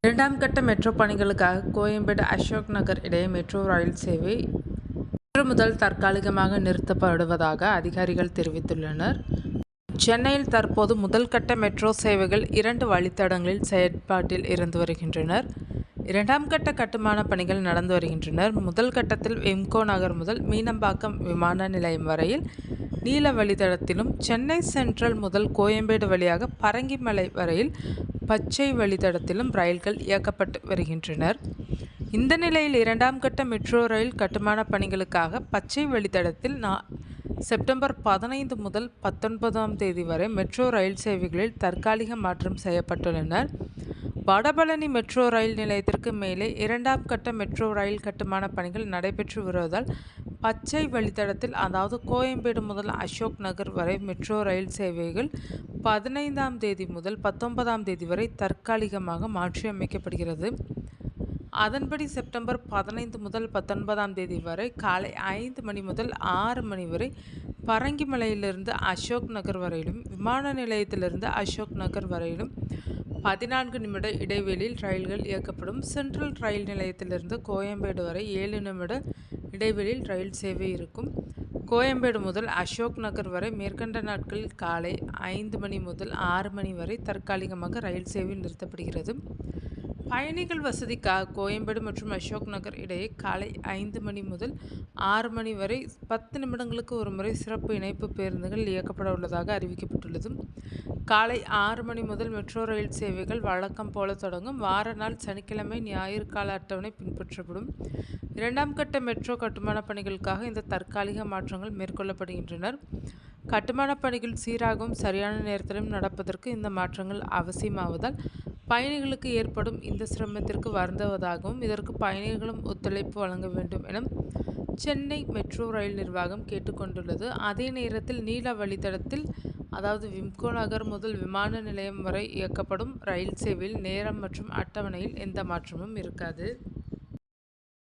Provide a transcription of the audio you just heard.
இரண்டாம் கட்ட மெட்ரோ பணிகளுக்காக கோயம்பேடு அசோக் நகர் இடையே மெட்ரோ ரயில் சேவை இன்று முதல் தற்காலிகமாக நிறுத்தப்படுவதாக அதிகாரிகள் தெரிவித்துள்ளனர். சென்னையில் தற்போது முதல் கட்ட மெட்ரோ சேவைகள் 2 வழித்தடங்களில் செயற்பாட்டில் இருந்து வருகின்றனர். இரண்டாம் கட்ட கட்டுமான பணிகள் நடந்து வருகின்றனர். முதல் கட்டத்தில் விம்கோ நகர் முதல் மீனம்பாக்கம் விமான நிலையம் வரையில் நீல வழித்தடத்திலும், சென்னை சென்ட்ரல் முதல் கோயம்பேடு வழியாக பரங்கிமலை வரையில் பச்சை வழித்தடத்திலும் ரயில்கள் இயக்கப்பட்டு வருகின்றனர். இந்த நிலையில் இரண்டாம் கட்ட மெட்ரோ ரயில் கட்டுமான பணிகளுக்காக பச்சை வழித்தடத்தில் செப்டம்பர் 15 முதல் 19ஆம் தேதி வரை மெட்ரோ ரயில் சேவைகளில் தற்காலிக மாற்றம் செய்யப்பட்டுள்ளனர். வடபழனி மெட்ரோ ரயில் நிலையத்திற்கு மேலே இரண்டாம் கட்ட மெட்ரோ ரயில் கட்டுமான பணிகள் நடைபெற்று வருவதால் பச்சை வழித்தடத்தில், அதாவது கோயம்பேடு முதல் அசோக் நகர் வரை மெட்ரோ ரயில் சேவைகள் 15ஆம் தேதி முதல் 19ஆம் தேதி வரை தற்காலிகமாக மாற்றியமைக்கப்படுகிறது. அதன்படி செப்டம்பர் 15 முதல் 19ஆம் தேதி வரை காலை 5 மணி முதல் 6 மணி வரை பரங்கிமலையிலிருந்து அசோக் நகர் வரையிலும், விமான நிலையத்திலிருந்து அசோக் நகர் வரையிலும் 14 நிமிட இடைவெளியில் ரயில்கள் இயக்கப்படும். சென்ட்ரல் ரயில் நிலையத்திலிருந்து கோயம்பேடு வரை 7 நிமிட இடைவெளியில் ரயில் சேவை இருக்கும். கோயம்பேடு முதல் அசோக் நகர் வரை மேற்கண்ட நாட்களில் காலை 5 மணி முதல் 6 மணி வரை தற்காலிகமாக ரயில் சேவை நிறுத்தப்படுகிறது. பயணிகள் வசதிக்காக கோயம்பேடு மற்றும் அசோக் நகர் இடையே காலை 5 மணி முதல் 6 மணி வரை 10 நிமிடங்களுக்கு ஒருமுறை சிறப்பு இணைப்பு பேருந்துகள் இயக்கப்பட உள்ளதாக அறிவிக்கப்பட்டுள்ளது. காலை 6 மணி முதல் மெட்ரோ ரயில் சேவைகள் வழக்கம் போல தொடங்கும். வார நாள் சனிக்கிழமை, ஞாயிறு கால அட்டவணை பின்பற்றப்படும். இரண்டாம் கட்ட மெட்ரோ கட்டுமான பணிகளுக்காக இந்த தற்காலிக மாற்றங்கள் மேற்கொள்ளப்படுகின்றன. கட்டுமான பணிகள் சீராகவும் சரியான நேரத்திலும் நடப்பதற்கு இந்த மாற்றங்கள் அவசியமாவதால் பயணிகளுக்கு ஏற்படும் இந்த சிரமத்திற்கு வருந்துவதாகவும், இதற்கு பயணிகளும் ஒத்துழைப்பு வழங்க வேண்டும் என சென்னை மெட்ரோ ரயில் நிர்வாகம் கேட்டுக்கொண்டுள்ளது. அதே நேரத்தில் நீல வழித்தடத்தில், அதாவது விம்கோ நகர் முதல் விமான நிலையம் வரை இயக்கப்படும் ரயில் சேவையில் நேரம் மற்றும் அட்டவணையில் எந்த மாற்றமும் இருக்காது.